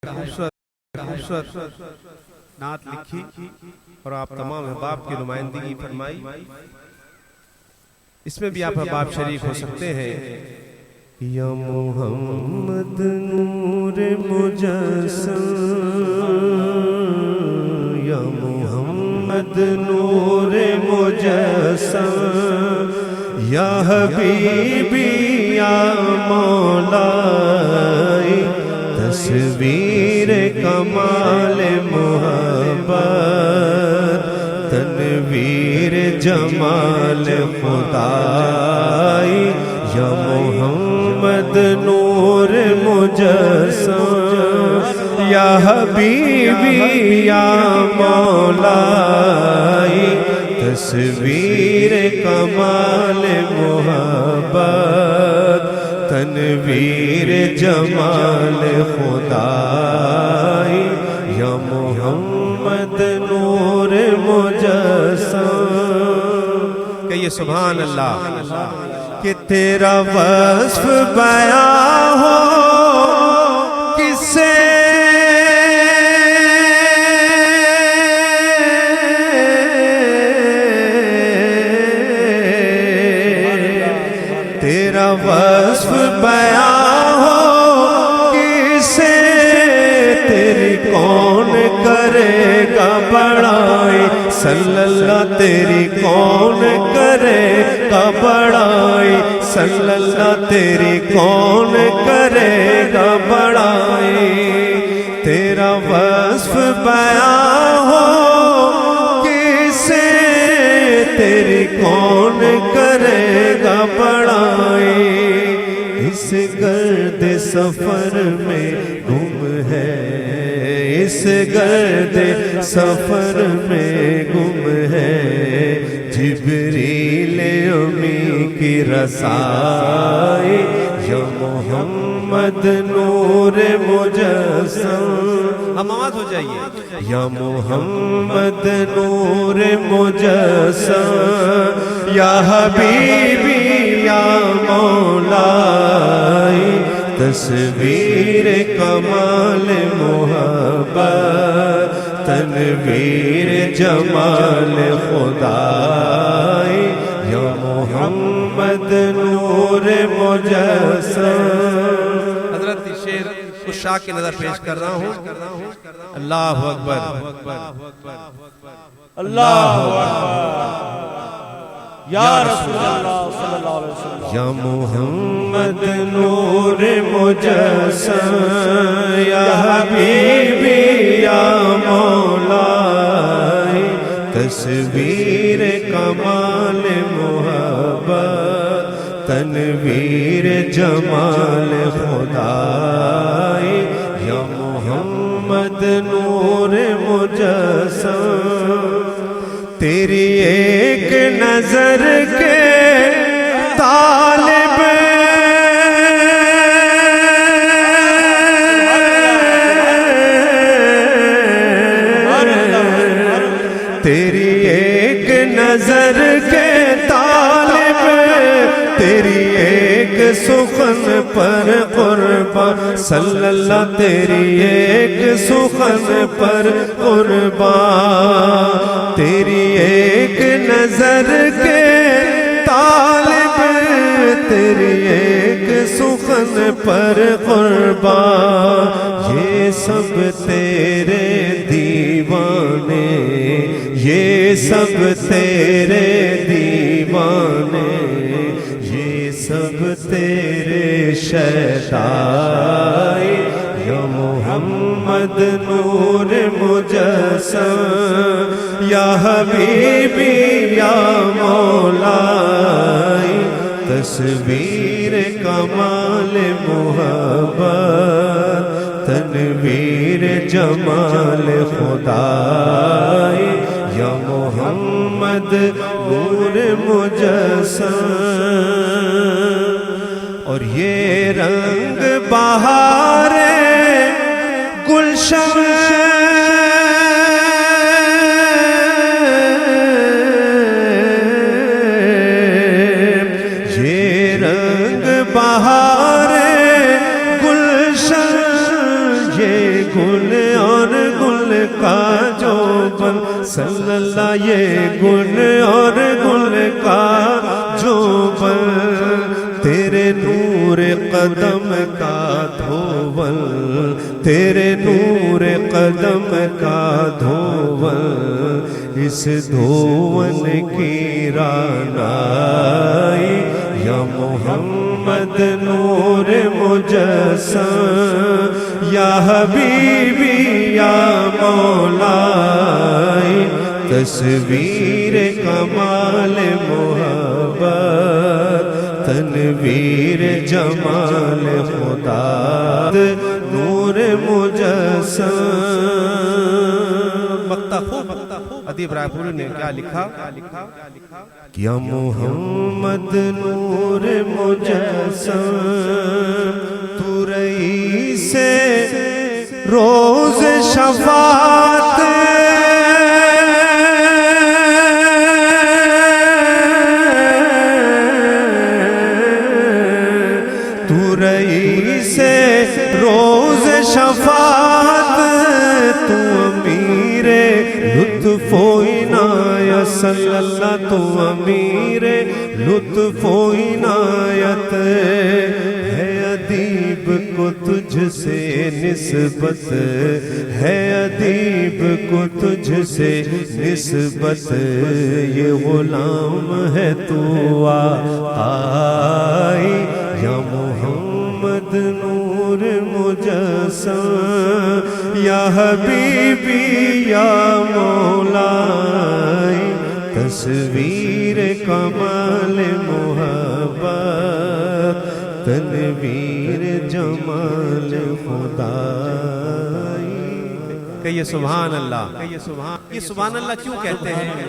خوبصورت نعت لکھی اور آپ تمام احباب کی نمائندگی فرمائی. اس میں بھی آپ احباب شریک ہو سکتے ہیں. یا محمد نور مجسم، یا محمد نور مجسم، یا حبیبی یا مولائی، تصویر کمال محبت، تنویر جمال خدائی. یا محمد نور مجسم، یا حبیبی یا مولائی، تصویر کمال محبت، تنویر جمال خدائی. یا محمد نور مجسم. کہیے سبحان اللہ. کہ تیرا وصف بیان ہو کس سے، تیرا وصف بیان ہو کس سے، تیری کون کرے گا بڑائی. صلی اللہ تیری کون کرے گا بڑائی، صلی اللہ تیری کون کرے گا بڑائی. تیرا وصف بیان ہو کسے، تیری کون کرے گا بڑائی. اس گرد سفر میں گم ہے، اس گرد سفر میں گم ہے، جبریل امی کی رسائی. یا محمد نور مجسم. ہم آواز ہو جائیے. یا محمد نور مجسم، یا حبیبی یا مولائی، تصویر کمال محبت، تنویر جمال خدائی. یا محمد نور مجسم. حضرت شیر اس شاہ کی نظر پیش کر رہا ہوں. اللہ اکبر، اللہ اکبر، یا رسول اللہ صلی اللہ علیہ وسلم. یا محمد نور مجسم، یا حبیبی یا مولائی، تصویر کمال محبت، تنویر جمال خدائی. یا محمد نور مجسم. تیری ایک نظر کے طالب تیری ایک نظر کے طالب، تیری ایک سخن پر قربان. صلی اللہ تیری ایک سخن پر قربان، تیری ایک نظر کے طالب، تیری ایک سخن پر قربان. یہ سب تیرے دیوانے، یہ سب تیرے دیوانے، یہ سب تیرے شیدائی. یا محمد نور مجسم، یا حبیبی یا مولائی، تصویر کمال محبت، تنویر جمال خدائی. یا محمد نور مجسم. اور یہ رنگ بہار گلشن، یہ رنگ بہار گلشن، یہ گل اور گل کا جو بن صلی اللہ یہ گل اور گل کا جو بن تیرے نور قدم کا دھوول تیرے نور قدم کا دھوول اس دھوون کی رانائی یا محمد نور مجسم یا حبیبی یا مولائی تصویر کمال محبت تنویر جمال خدا نور مجسم مقطع خوب ادیب رائے پوری نے کیا لکھا کیا محمد نور مجسم تو رئیس روز شفاعت تو رئیس روز شفاعت تو امیر لطف و عنایت صلی اللہ تو امیر لطف و عنایت ہے ادیب کو تجھ سے نسبت ہے ادیب کو تجھ سے نسبت یہ غلام ہے تو آئی یا محمد نور مجسم یا حبیبی یا مولائی تصویر کمال محبت تنویر جمال خدائی کہیے سبحان اللہ یہ سبحان اللہ کیوں کہتے ہیں